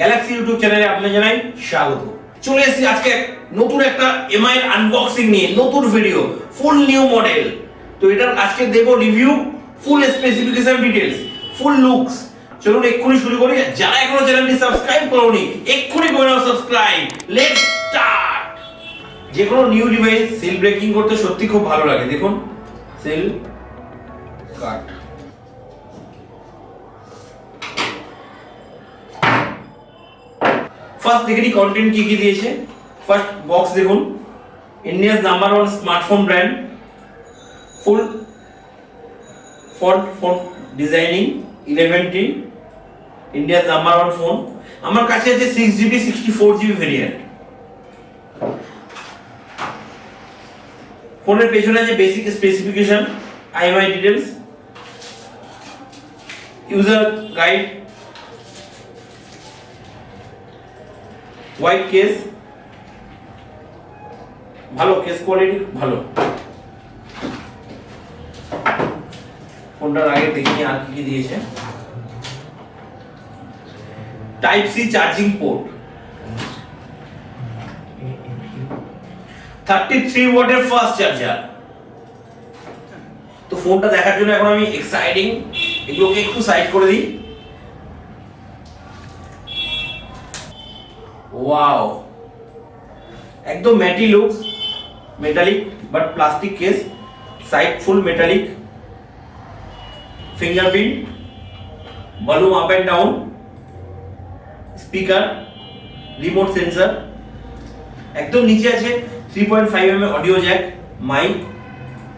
Galaxy YouTube চ্যানেলে আপনাদের জানাই স্বাগত। চলে এসেছি আজকে নতুন একটা এমআই এর আনবক্সিং নিয়ে, নতুন ভিডিও, ফুল নিউ মডেল। তো এটার আজকে দেব রিভিউ, ফুল স্পেসিফিকেশন ডিটেইলস, ফুল লুকস। চলুন এক্ষুনি শুরু করি। যারা এখনো চ্যানেলটি সাবস্ক্রাইব করোনি এক্ষুনি করে নাও সাবস্ক্রাইব। Let's start. যে কোনো নিউ ডিভাইস সেল ব্রেকিং করতে সত্যি খুব ভালো লাগে। দেখুন সেল কাট। ফার্স্ট দেখে নিই কন্টেন্ট কি কি দিয়েছে। ফার্স্ট বক্স দেখুন, India's number 1 smartphone brand, full font designing 11T, India's number 1 phone. আমার কাছে আছে 6GB 64GB ভেরিয়েন্ট। ফোনের পেছনে আছে basic specification, IMI details, user guide, white case, ভালো কেস কোয়ালিটি ভালো। ফোনটার আগে দেখি আর কি কি দিয়েছে। টাইপ সি চার্জিং পোর্ট, 33 ওয়াটের ফাস্ট চার্জার। তো ফোনটা দেখার জন্য এখন আমি এক্সাইটিং, এগুলোকে একটু সাইড করে দিই। ওয়াও, একদম matte looks, metallic but plastic case, side full metallic, fingerprint, volume up and down, speaker, remote sensor. একদম নিচে আছে 3.5mm audio jack, mic,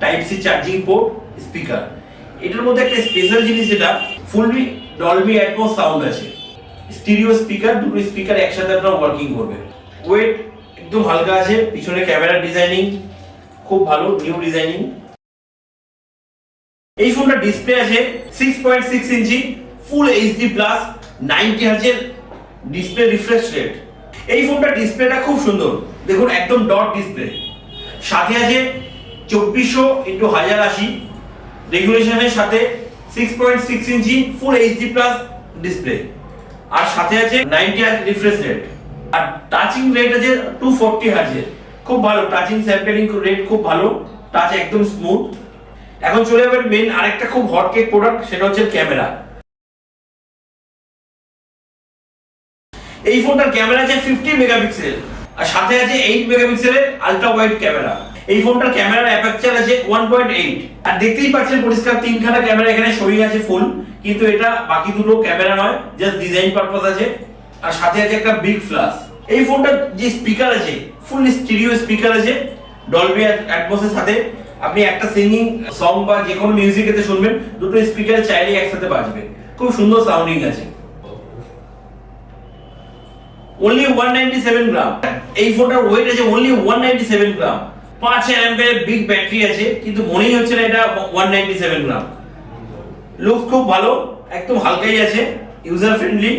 type C charging port, speaker. এটার মধ্যে একটা স্পেশাল জিনিস যেটা ফুললি ডলবি অ্যাটমস সাউন্ড আছে, stereo speaker, দুটো স্পিকার একসাথে আপনারা ওয়ার্কিং করবে। ওয়েট একদম হালকা আছে। পিছনে ক্যামেরা ডিজাইনিং খুব ভালো, নিউ ডিজাইনিং। এই ফোনটা ডিসপ্লে আছে 6.6 ইঞ্চি ফুল এইচডি প্লাস 90 Hz এর ডিসপ্লে রিফ্রেশ রেট। এই ফোনটা ডিসপ্লেটা খুব সুন্দর, দেখুন একদম ডট ডিসপ্লে। সাথে আছে 2400x1080 রেগুলেশনের সাথে 6.6 ইঞ্চি ফুল এইচডি প্লাস ডিসপ্লে, আর সাথে আছে 90 Hz রিফ্রেশ রেট। আর টাচিং রেট আছে 240 Hz এর, খুব ভালো। টাচিং স্যাম্পলিং রেট খুব ভালো, টাচ একদম স্মুথ। এখন চলে যাবে মেন আরেকটা খুব হট কেক প্রোডাক্ট, সেটা হচ্ছে ক্যামেরা। এই ফোনটার ক্যামেরা আছে 50 মেগাপিক্সেল, আর সাথে আছে 8 মেগাপিক্সেলের আলট্রা ওয়াইড ক্যামেরা। এই ফোনটার ক্যামেরার অ্যাপারচার আছে 1.8, আর দেখতেই পাচ্ছেন পরিষ্কার তিনখানা ক্যামেরা এখানে শোয়িং আছে ফুল, কিন্তু এটা বাকি দুটো ক্যামেরা নয়, জাস্ট ডিজাইন পারপাস আছে। আর সাথে আছে একটা বিগ ফ্ল্যাশ। এই ফোনটার যে স্পিকার আছে ফুল স্টিরিও স্পিকার আছে, ডলবি অ্যাটমসের সাথে। আপনি একটা সিঙ্গিং সং বা যে কোনো মিউজিক এতে শুনবেন, দুটো স্পিকার চাইলে একসাথে বাজবে, খুব সুন্দর সাউন্ডিং আছে। only 197 গ্রাম। এই ফোনটার ওয়েট আছে only 197 গ্রাম। 5000 অ্যাম্পিয়ারের বিগ ব্যাটারি আছে, কিন্তু মনেই হচ্ছে না এটা 197 গ্রাম। লুক খুব ভালো, একদম হালকাই আছে, ইউজার ফ্রেন্ডলি।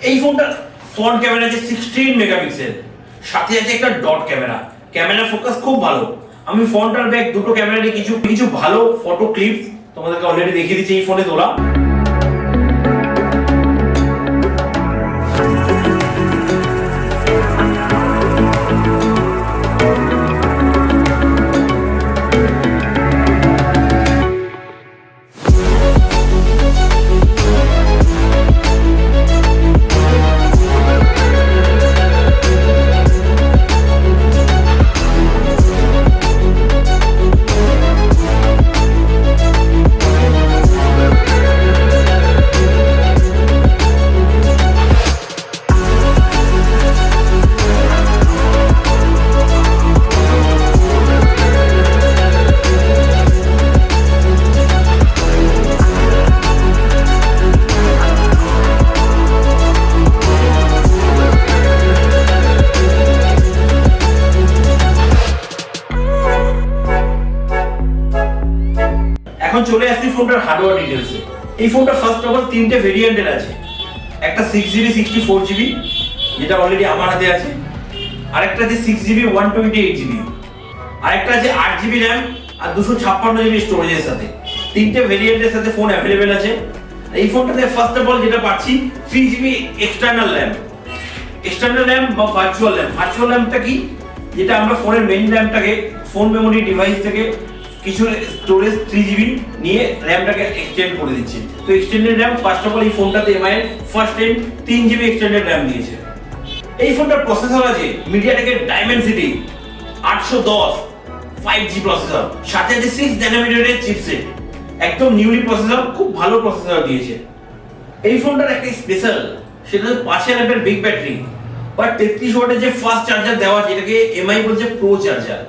এই ফোনটার ফ্রন্ট ক্যামেরা আছে 16 মেগাপিক্সেল, সাথে আছে একটা ডট ক্যামেরা। ক্যামেরা ফোকাস খুব ভালো। আমি ফ্রন্ট আর ব্যাক দুটো ক্যামেরারই কিছু ভালো ফটো ক্লিপস তোমাদেরকে অলরেডি দেখিয়ে দিচ্ছি এই ফোনে তোলা। এখন চলে আসছি ফোনটার হার্ডওয়্যার ডিটেইলসে। এই ফোনটা ফার্স্ট অফ অল তিনটে ভেরিয়েন্টের আছে। একটা 6GB 64GB যেটা অলরেডি আমার হাতে আছে, আরেকটা আছে 6GB 128GB, আরেকটা আছে 8GB RAM আর 256GB স্টোরেজের সাথে। তিনটে ভেরিয়েন্টের সাথে ফোন অ্যাভেলেবেল আছে। এই ফোনটাতে ফার্স্ট অফ অল যেটা পাচ্ছি 3GB এক্সটার্নাল র্যাম বা ভার্চুয়াল র্যামটা কি, যেটা আমরা ফোনের মেইন র্যামটাকে ফোন মেমোরি ডিভাইস থেকে কিছু স্টোরেজ 3GB নিয়ে র্যামটাকে এক্সটেন্ড করে দিচ্ছি। তো extended RAM first of all এই ফোনটাতে MI first time 3GB extended RAM দিয়েছে। এই ফোনটার প্রসেসর আছে মিডিয়াটেকের ডাইমেনসিটি 810 5G প্রসেসর, সাথে আছে 6 ন্যানোমিটারের চিপসেট, একদম নিউলি প্রসেসর, খুব ভালো প্রসেসর দিয়েছে। এই ফোনটার একটা স্পেশাল, সেটা হচ্ছে 5000 এর বিগ ব্যাটারি বা 33 ওয়াটের যে ফাস্ট চার্জার দেওয়া, যেটাকে এমআই বলছে প্রো চার্জার,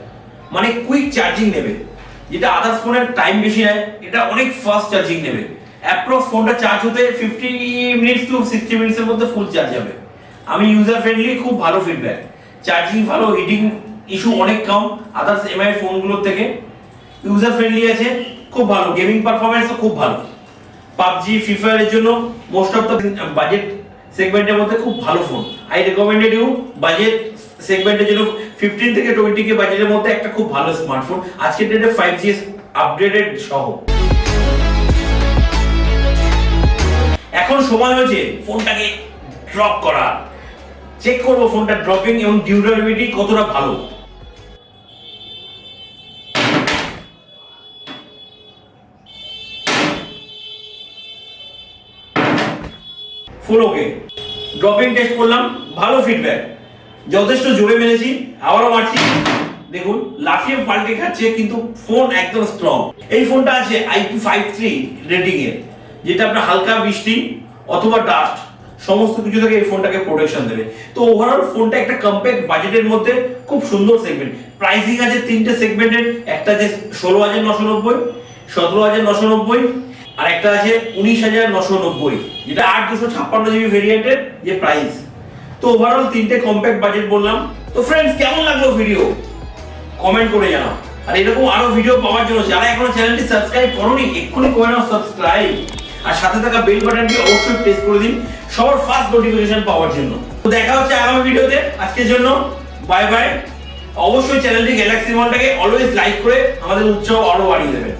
মানে কুইক চার্জিং নেবে, যেটা আদার্স ফোনের টাইম বেশি নেয়, এটা অনেক ফাস্ট চার্জিং নেবে। অ্যাপ্রক্স ফোনটা চার্জ হতে 50 মিনিটস টু 60 মিনিটসের মধ্যে ফুল চার্জ হবে। আমি ইউজার ফ্রেন্ডলি, খুব ভালো ফিডব্যাক, চার্জিং ভালো, হিটিং ইস্যু অনেক কম আদার্স এমআই ফোনগুলোর থেকে, ইউজার ফ্রেন্ডলি আছে, খুব ভালো, গেমিং পারফরম্যান্সও খুব ভালো। পাবজি ফ্রি ফায়ারের জন্য মোস্ট অফ দ্য বাজেট সেগমেন্টের মধ্যে খুব ভালো phone. I recommended you budget সেগমেন্টের জন্য 15 থেকে 20K বাজেটের মধ্যে একটা খুব ভালো স্মার্টফোন, আজকের ডেটে 5G আপডেটেড সহ। এখন সময় হয়েছে ফোনটাকে ড্রপ করা, চেক করব ফোনটা ড্রপিং এবং ডিউরেবিলিটি কতটা ভালো। ফুল ওকে, ড্রপিং টেস্ট করলাম, ভালো ফিডব্যাক, যথেষ্ট জোরে মেরেছি, আবারও মারছি, দেখুন লাফিয়ে পাল্টে খাচ্ছে, কিন্তু ফোন একদম স্ট্রং। এই ফোনটা আছে IP53 রেটিং এর, যেটা আপনার হালকা বৃষ্টি অথবা ডাস্ট সমস্ত কিছু থেকে এই ফোনটাকে প্রোটেকশন দেবে। তো ওভারঅল ফোনটা একটা কম্প্যাক্ট বাজেটের মধ্যে খুব সুন্দর সেগমেন্ট। প্রাইসিং আছে তিনটে সেগমেন্টের, একটা আছে 16,990, 17,990 আর একটা আছে 19,990, যেটা 8/256GB ভেরিয়েন্টের যে প্রাইস। তো ওভারঅল তিনটে কম্প্যাক্ট বাজেট বললাম। তো ফ্রেন্ডস, কেমন লাগলো ভিডিও কমেন্ট করে জানাও, আর এরকম আরো ভিডিও পাওয়ার জন্য যারা এখনো চ্যানেলটি সাবস্ক্রাইব করোনি এক্ষুনি করে নাও সাবস্ক্রাইব, আর সাথে থাকা বেল বাটনটি অবশ্যই প্রেস করে দিন সবার ফার্স্ট নোটিফিকেশন পাওয়ার জন্য। তো দেখা হচ্ছে আগামী ভিডিওতে, আজকের জন্য বাই বাই। অবশ্যই চ্যানেলটি গ্যালাক্সি ওয়ানটাকে অলওয়েজ লাইক করে আমাদের উৎসাহ আরো বাড়িয়ে দেবেন।